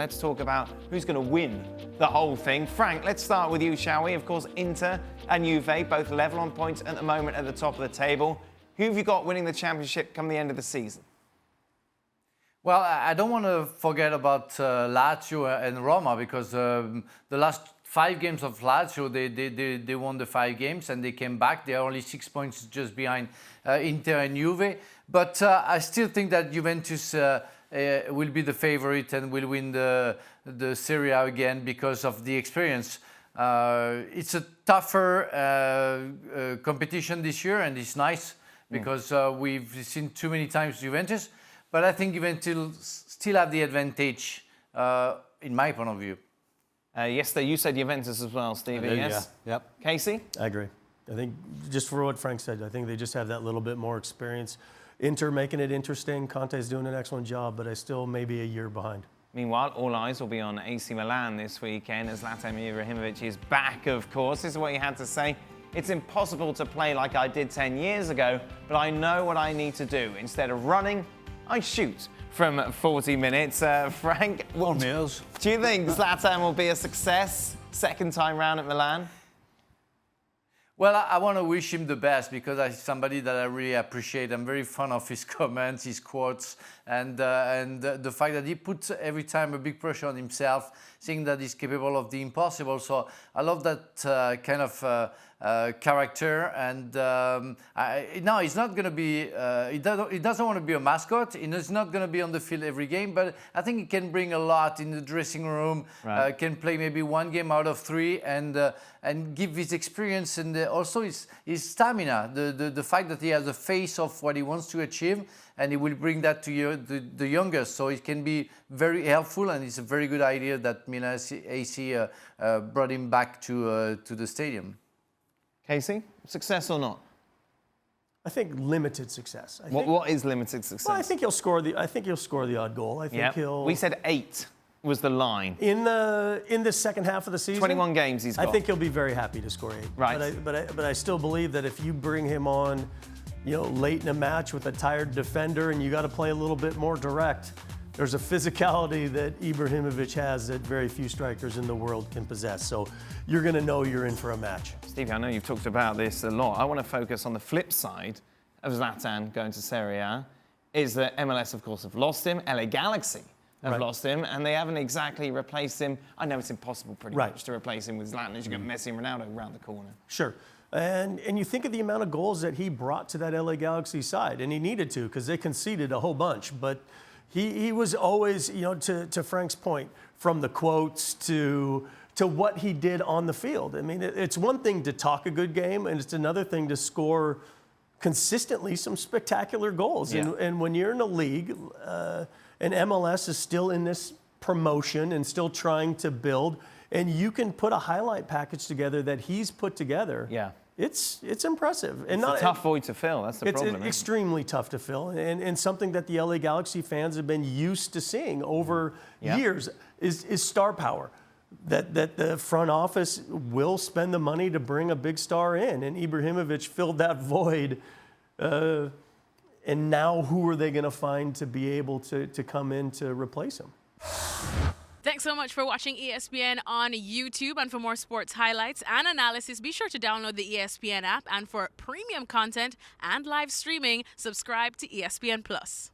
Let's talk about who's going to win the whole thing. Frank, let's start with you, shall we? Of course, Inter and Juve, both level on points at the moment at the top of the table. Who have you got winning the championship come the end of the season? Well, I don't want to forget about Lazio and Roma, because the last 5 games of Lazio, they won the 5 games and they came back. They are only 6 points just behind Inter and Juve. But I still think that Juventus will be the favorite and will win the Serie A again because of the experience. It's a tougher competition this year, and it's nice because we've seen too many times Juventus. But I think Juventus still have the advantage, in my point of view. Yesterday, you said Juventus as well, Stevie, yes? Yeah. Yep. Casey? I agree. I think, just for what Frank said, I think they just have that little bit more experience. Inter making it interesting. Conte's doing an excellent job, but I still may be a year behind. Meanwhile, all eyes will be on AC Milan this weekend as Zlatan Ibrahimovic is back, of course. This is what he had to say. It's impossible to play like I did 10 years ago, but I know what I need to do. Instead of running, I shoot from 40 minutes. Frank, do you think Zlatan will be a success second time round at Milan? Well, I want to wish him the best because he's somebody that I really appreciate. I'm very fond of his comments, his quotes, and the fact that he puts every time a big pressure on himself, saying that he's capable of the impossible. So I love that kind of character. And no, he's not going to be. He doesn't want to be a mascot. He's not going to be on the field every game. But I think he can bring a lot in the dressing room. Right. Can play maybe 1 game out of 3 and give his experience and also his stamina. The fact that he has a face of what he wants to achieve, and he will bring that to the youngest. So it can be very helpful, and it's a very good idea that Milan AC brought him back to the stadium. Casey, success or not? I think limited success. What is limited success? Well, I think he'll score the odd goal. I think he'll. We said 8 was the line in the second half of the season. 21 games he's got. I think he'll be very happy to score 8. Right. But I still believe that if you bring him on, late in a match with a tired defender and you got to play a little bit more direct, there's a physicality that Ibrahimovic has that very few strikers in the world can possess. So you're going to know you're in for a match. Stevie, I know you've talked about this a lot. I want to focus on the flip side of Zlatan going to Serie A, is that MLS, of course, have lost him. LA Galaxy have lost him, and they haven't exactly replaced him. I know it's impossible pretty much to replace him with Zlatan as you got Messi and Ronaldo around the corner. Sure. And you think of the amount of goals that he brought to that LA Galaxy side, and he needed to because they conceded a whole bunch. But he was always, to Frank's point, from the quotes to what he did on the field. I mean, it's one thing to talk a good game, and it's another thing to score consistently some spectacular goals. Yeah. And when you're in a league, and MLS is still in this promotion and still trying to build, and you can put a highlight package together that he's put together. Yeah. It's impressive. And it's a tough void to fill. That's the problem. It's extremely tough to fill, and something that the LA Galaxy fans have been used to seeing over years is star power. That the front office will spend the money to bring a big star in, and Ibrahimovic filled that void. And now who are they going to find to be able to come in to replace him? Thanks so much for watching ESPN on YouTube. And for more sports highlights and analysis, be sure to download the ESPN app. And for premium content and live streaming, subscribe to ESPN+.